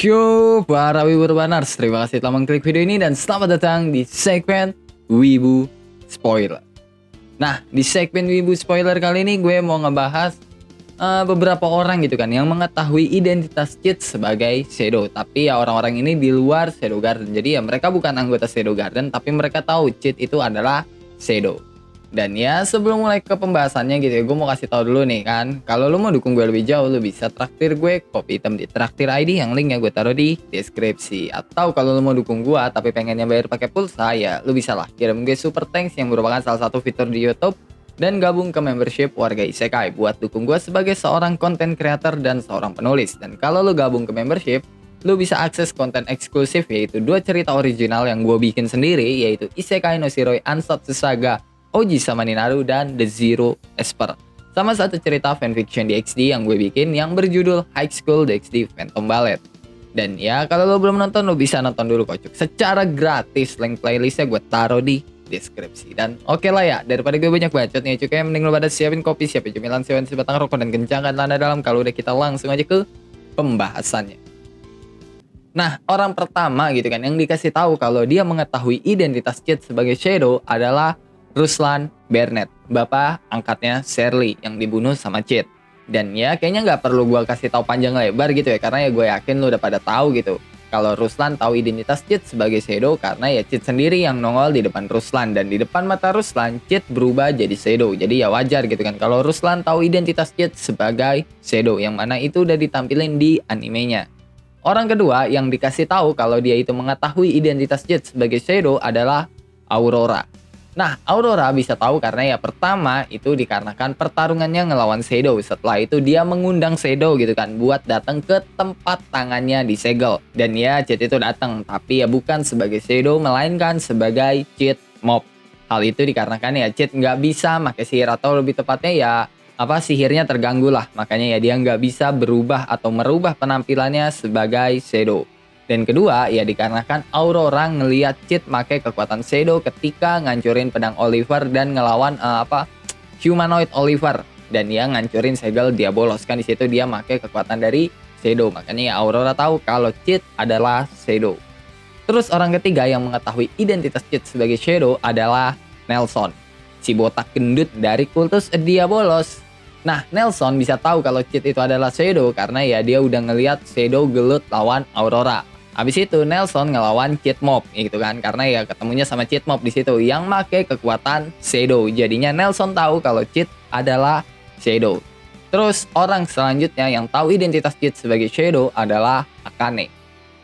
Yo, para Wibu Urbaners, terima kasih telah mengklik video ini dan selamat datang di segmen Wibu Spoiler. Nah, di segmen Wibu Spoiler kali ini gue mau ngebahas beberapa orang gitu kan yang mengetahui identitas Cheat sebagai Shadow. Tapi ya orang-orang ini di luar Shadow Garden. Jadi ya mereka bukan anggota Shadow Garden, tapi mereka tahu Cheat itu adalah Shadow. Dan ya sebelum mulai ke pembahasannya gitu ya, gue mau kasih tahu dulu nih kan, kalau lu mau dukung gue lebih jauh, lu bisa traktir gue kopi hitam di Traktir ID yang linknya gue taruh di deskripsi. Atau kalau lu mau dukung gue tapi pengennya bayar pakai pulsa, ya lu bisa lah kirim gue super thanks yang merupakan salah satu fitur di YouTube, dan gabung ke membership warga Isekai buat dukung gue sebagai seorang content creator dan seorang penulis. Dan kalau lu gabung ke membership, lu bisa akses konten eksklusif, yaitu 2 cerita original yang gue bikin sendiri, yaitu Isekai no Shiroi Ansatsu Saga Oji sama Ninaru dan The Zero Esper, sama satu cerita fanfiction di XD yang gue bikin yang berjudul High School DxD Phantom Ballet. Dan ya kalau lo belum nonton, lo bisa nonton dulu kocok secara gratis. Link playlistnya gue taruh di deskripsi. Dan oke lah ya, daripada gue banyak bacot nih cuy, mending lo pada siapin kopi, siapin cemilan, siapin sebatang rokok, dan kencangkan celana dalam. Kalau udah kita langsung aja ke pembahasannya. Nah, orang pertama gitu kan yang dikasih tahu kalau dia mengetahui identitas Cheat sebagai Shadow adalah Ruslan Bernet, bapak angkatnya Shirley yang dibunuh sama Cheat. Dan ya kayaknya nggak perlu gue kasih tahu panjang lebar gitu ya, karena ya gue yakin lu udah pada tahu gitu kalau Ruslan tahu identitas Cheat sebagai Shadow, karena ya Cheat sendiri yang nongol di depan Ruslan, dan di depan mata Ruslan Cheat berubah jadi Shadow. Jadi ya wajar gitu kan kalau Ruslan tahu identitas Cheat sebagai Shadow, yang mana itu udah ditampilin di animenya. Orang kedua yang dikasih tahu kalau dia itu mengetahui identitas Cheat sebagai Shadow adalah Aurora. Nah, Aurora bisa tahu karena ya pertama itu dikarenakan pertarungannya ngelawan Shadow. Setelah itu dia mengundang Shadow gitu kan buat datang ke tempat tangannya disegel. Dan ya Cheat itu datang, tapi ya bukan sebagai Shadow melainkan sebagai Cheat Mob. Hal itu dikarenakan ya Cheat nggak bisa pakai sihir, atau lebih tepatnya ya sihirnya terganggu lah. Makanya ya dia nggak bisa berubah atau merubah penampilannya sebagai Shadow. Dan kedua, ya dikarenakan Aurora ngelihat Cheat make kekuatan Shadow ketika ngancurin pedang Oliver dan ngelawan humanoid Oliver, dan dia ngancurin segel Diabolos. Kan di situ dia make kekuatan dari Shadow. Makanya ya Aurora tahu kalau Cheat adalah Shadow. Terus orang ketiga yang mengetahui identitas Cheat sebagai Shadow adalah Nelson, si botak gendut dari kultus Diabolos. Nah, Nelson bisa tahu kalau Cheat itu adalah Shadow karena ya dia udah ngelihat Shadow gelut lawan Aurora. Habis itu Nelson ngelawan Cheat Mob gitu kan, karena ya ketemunya sama Cheat Mob di situ yang make kekuatan Shadow. Jadinya Nelson tahu kalau Cheat adalah Shadow. Terus orang selanjutnya yang tahu identitas Cheat sebagai Shadow adalah Akane.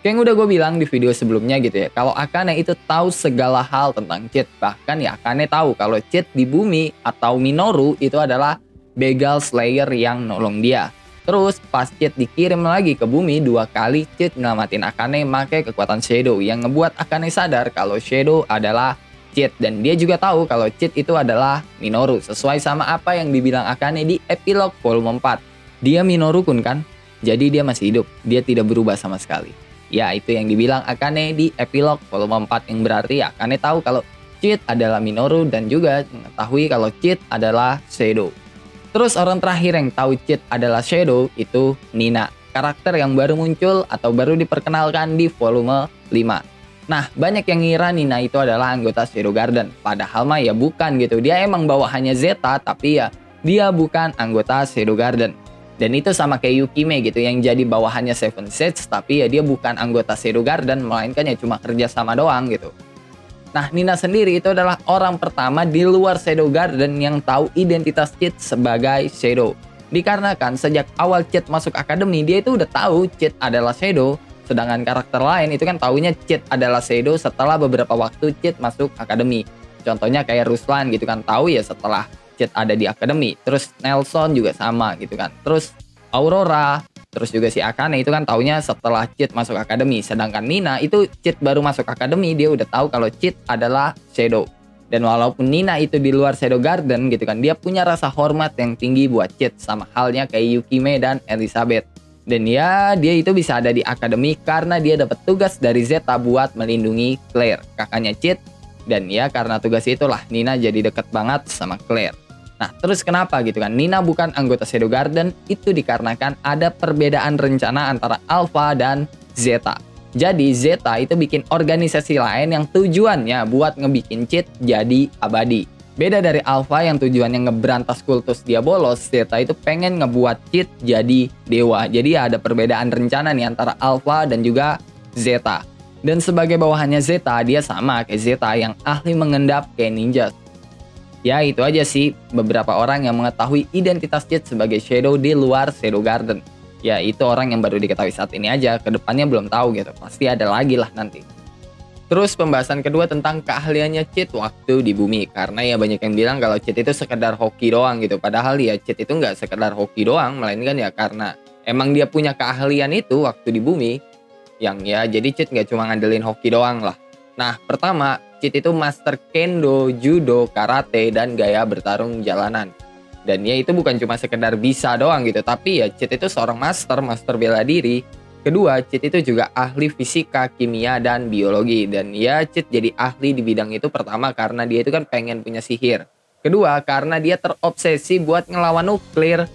Kayak yang udah gue bilang di video sebelumnya gitu ya, kalau Akane itu tahu segala hal tentang Cheat. Bahkan ya Akane tahu kalau Cheat di bumi atau Minoru itu adalah Begal Slayer yang nolong dia. Terus pas Cheat dikirim lagi ke bumi 2 kali, Cheat nyelamatin Akane make kekuatan Shadow yang ngebuat Akane sadar kalau Shadow adalah Cheat. Dan dia juga tahu kalau Cheat itu adalah Minoru, sesuai sama apa yang dibilang Akane di epilog volume 4. Dia Minoru kun kan, jadi dia masih hidup, dia tidak berubah sama sekali. Ya itu yang dibilang Akane di epilog volume 4, yang berarti Akane tahu kalau Cheat adalah Minoru dan juga mengetahui kalau Cheat adalah Shadow. Terus orang terakhir yang tahu Cheat adalah Shadow itu Nina, karakter yang baru muncul atau baru diperkenalkan di volume 5. Nah, banyak yang ngira Nina itu adalah anggota Shadow Garden, padahal mah ya bukan gitu. Dia emang bawahannya Zeta, tapi ya dia bukan anggota Shadow Garden. Dan itu sama kayak Yukime gitu, yang jadi bawahannya Seven Sage, tapi ya dia bukan anggota Shadow Garden, melainkan ya cuma kerja sama doang gitu. Nah, Nina sendiri itu adalah orang pertama di luar Shadow Garden yang tahu identitas Cheat sebagai Shadow. Dikarenakan sejak awal Cheat masuk akademi, dia itu udah tahu Cheat adalah Shadow. Sedangkan karakter lain itu kan taunya Cheat adalah Shadow setelah beberapa waktu Cheat masuk akademi. Contohnya kayak Ruslan gitu kan, tahu ya setelah Cheat ada di akademi. Terus Nelson juga sama gitu kan. Terus Aurora, terus juga si Akane itu kan taunya setelah Cheat masuk akademi. Sedangkan Nina itu Cheat baru masuk akademi, dia udah tahu kalau Cheat adalah Shadow. Dan walaupun Nina itu di luar Shadow Garden gitu kan, dia punya rasa hormat yang tinggi buat Cheat, sama halnya kayak Yukime dan Elizabeth. Dan ya dia itu bisa ada di akademi karena dia dapat tugas dari Zeta buat melindungi Claire, kakaknya Cheat. Dan ya karena tugas itulah Nina jadi deket banget sama Claire. Nah, terus kenapa gitu kan Nina bukan anggota Shadow Garden? Itu dikarenakan ada perbedaan rencana antara Alpha dan Zeta. Jadi Zeta itu bikin organisasi lain yang tujuannya buat ngebikin cheat jadi abadi. Beda dari Alpha yang tujuannya ngeberantas kultus dia bolos, Zeta itu pengen ngebuat cheat jadi dewa. Jadi ada perbedaan rencana nih antara Alpha dan juga Zeta. Dan sebagai bawahannya Zeta, dia sama kayak Zeta yang ahli mengendap kayak ninja. Ya itu aja sih beberapa orang yang mengetahui identitas cheat sebagai Shadow di luar Shadow Garden. Ya itu orang yang baru diketahui saat ini aja, kedepannya belum tahu gitu, pasti ada lagi lah nanti. Terus pembahasan kedua tentang keahliannya cheat waktu di bumi. Karena ya banyak yang bilang kalau cheat itu sekedar hoki doang gitu. Padahal ya cheat itu nggak sekedar hoki doang, melainkan ya karena emang dia punya keahlian itu waktu di bumi. Yang ya jadi cheat nggak cuma ngandelin hoki doang lah. Nah pertama, cheat itu master kendo, judo, karate, dan gaya bertarung jalanan. Dan ya itu bukan cuma sekedar bisa doang gitu, tapi ya cheat itu seorang master bela diri. Kedua, cheat itu juga ahli fisika, kimia, dan biologi. Dan ya cheat jadi ahli di bidang itu pertama karena dia itu kan pengen punya sihir. Kedua, karena dia terobsesi buat ngelawan nuklir.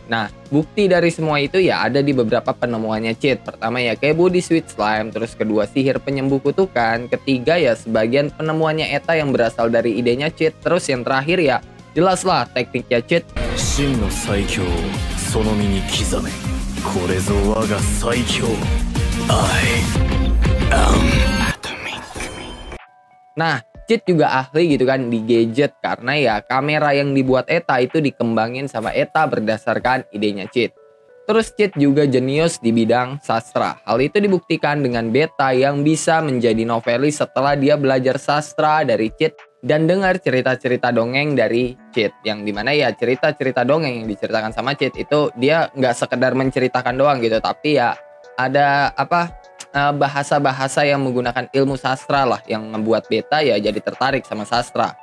Nah, bukti dari semua itu ya ada di beberapa penemuannya cheat. Pertama ya kayak body sweet slime, terus kedua sihir penyembuh kutukan, ketiga ya sebagian penemuannya Eta yang berasal dari idenya cheat, terus yang terakhir ya jelaslah tekniknya cheat. Nah, cheat juga ahli gitu kan di gadget karena ya kamera yang dibuat Eta itu dikembangin sama Eta berdasarkan idenya cheat. Terus cheat juga jenius di bidang sastra. Hal itu dibuktikan dengan Beta yang bisa menjadi novelis setelah dia belajar sastra dari cheat dan dengar cerita-cerita dongeng dari cheat. Yang dimana ya cerita-cerita dongeng yang diceritakan sama cheat itu dia nggak sekedar menceritakan doang gitu, tapi ya ada bahasa-bahasa yang menggunakan ilmu sastra lah yang membuat Beta ya jadi tertarik sama sastra.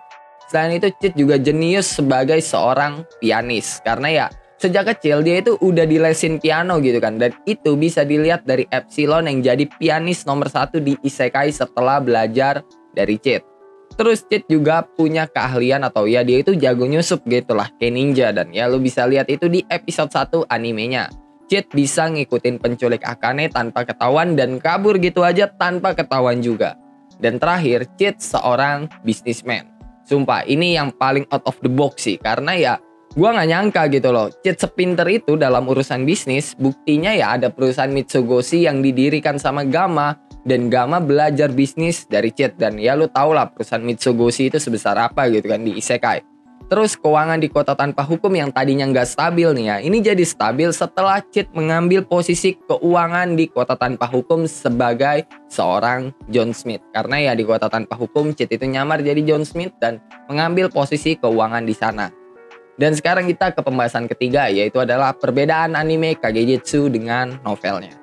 Selain itu cheat juga jenius sebagai seorang pianis karena ya sejak kecil dia itu udah dilesin piano gitu kan, dan itu bisa dilihat dari Epsilon yang jadi pianis nomor 1 di Isekai setelah belajar dari cheat. Terus cheat juga punya keahlian atau ya dia itu jago nyusup gitu lah kayak ninja, dan ya lu bisa lihat itu di episode 1 animenya. Cheat bisa ngikutin penculik Akane tanpa ketahuan dan kabur gitu aja tanpa ketahuan juga. Dan terakhir, cheat seorang businessman. Sumpah ini yang paling out of the box sih, karena ya gua nggak nyangka gitu loh, cheat sepinter itu dalam urusan bisnis. Buktinya ya ada perusahaan Mitsugoshi yang didirikan sama Gamma, dan Gamma belajar bisnis dari cheat. Dan ya lu tau lah perusahaan Mitsugoshi itu sebesar apa gitu kan di Isekai. Terus keuangan di kota tanpa hukum yang tadinya nggak stabil nih ya, ini jadi stabil setelah cheat mengambil posisi keuangan di kota tanpa hukum sebagai seorang John Smith. Karena ya di kota tanpa hukum cheat itu nyamar jadi John Smith dan mengambil posisi keuangan di sana. Dan sekarang kita ke pembahasan ketiga, yaitu adalah perbedaan anime Kagegetsu dengan novelnya.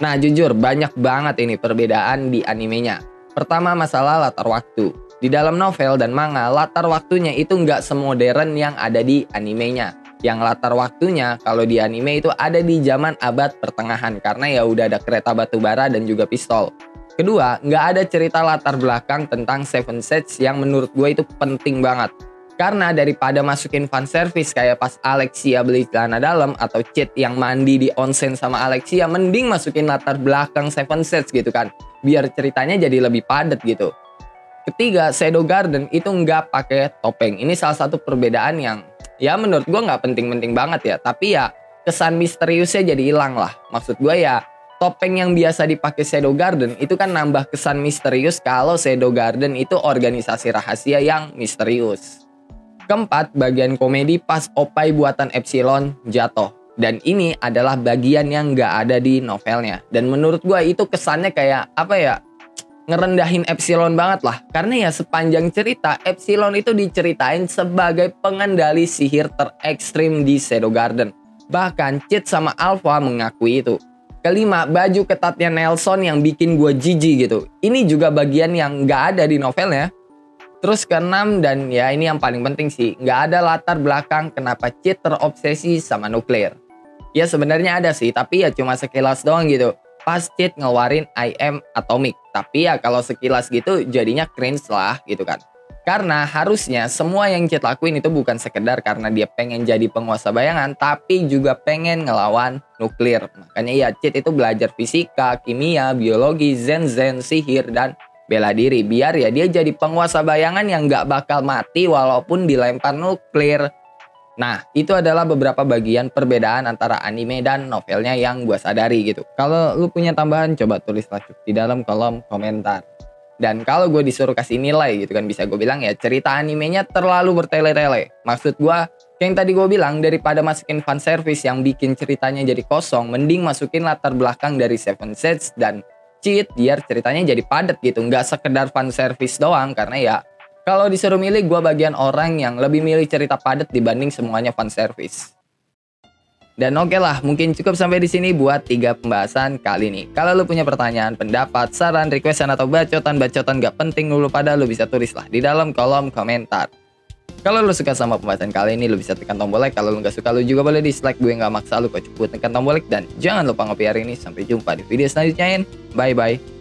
Nah jujur banyak banget ini perbedaan di animenya. Pertama masalah latar waktu. Di dalam novel dan manga, latar waktunya itu nggak semodern yang ada di animenya. Yang latar waktunya kalau di anime itu ada di zaman abad pertengahan, karena ya udah ada kereta batubara dan juga pistol. Kedua, nggak ada cerita latar belakang tentang Seven Sets yang menurut gue itu penting banget. Karena daripada masukin fanservice kayak pas Alexia beli celana dalam atau cheat yang mandi di onsen sama Alexia, mending masukin latar belakang Seven Sets gitu kan, biar ceritanya jadi lebih padat gitu. Ketiga, Shadow Garden itu nggak pakai topeng. Ini salah satu perbedaan yang ya menurut gue nggak penting-penting banget ya, tapi ya kesan misteriusnya jadi hilang lah. Maksud gue ya topeng yang biasa dipakai Shadow Garden itu kan nambah kesan misterius kalau Shadow Garden itu organisasi rahasia yang misterius. Keempat, bagian komedi pas opai buatan Epsilon jatuh. Dan ini adalah bagian yang nggak ada di novelnya. Dan menurut gue itu kesannya kayak apa ya, ngerendahin Epsilon banget lah. Karena ya sepanjang cerita Epsilon itu diceritain sebagai pengendali sihir terekstrim di Shadow Garden. Bahkan Cheat sama Alpha mengakui itu. Kelima, baju ketatnya Nelson yang bikin gue jijik gitu. Ini juga bagian yang nggak ada di novelnya. Terus keenam, dan ya ini yang paling penting sih, nggak ada latar belakang kenapa Cheat terobsesi sama nuklir. Ya sebenarnya ada sih, tapi ya cuma sekilas doang gitu. Pas Cheat ngeluarin I Am Atomic, tapi ya kalau sekilas gitu jadinya cringe lah gitu kan. Karena harusnya semua yang Cheat lakuin itu bukan sekedar karena dia pengen jadi penguasa bayangan, tapi juga pengen ngelawan nuklir. Makanya ya Cheat itu belajar fisika, kimia, biologi, zen, sihir, dan bela diri. Biar ya dia jadi penguasa bayangan yang gak bakal mati walaupun dilempar nuklir. Nah, itu adalah beberapa bagian perbedaan antara anime dan novelnya yang gue sadari gitu. Kalau lu punya tambahan, coba tulislah di dalam kolom komentar. Dan kalau gue disuruh kasih nilai gitu kan, bisa gue bilang ya cerita animenya terlalu bertele-tele. Maksud gue, yang tadi gue bilang, daripada masukin fanservice yang bikin ceritanya jadi kosong, mending masukin latar belakang dari Seven Sage dan Cheat biar ceritanya jadi padat gitu. Nggak sekedar fanservice doang, karena ya kalau disuruh milih, gue bagian orang yang lebih milih cerita padat dibanding semuanya fanservice. Dan oke lah, mungkin cukup sampai di sini buat 3 pembahasan kali ini. Kalau lu punya pertanyaan, pendapat, saran, requestan, atau bacotan-bacotan gak penting lu pada, lu bisa tulislah di dalam kolom komentar. Kalau lu suka sama pembahasan kali ini, lu bisa tekan tombol like. Kalau lu gak suka, lu juga boleh dislike. Gue gak maksa lu, kok cukup tekan tombol like. Dan jangan lupa ngopi hari ini. Sampai jumpa di video selanjutnya. Bye-bye.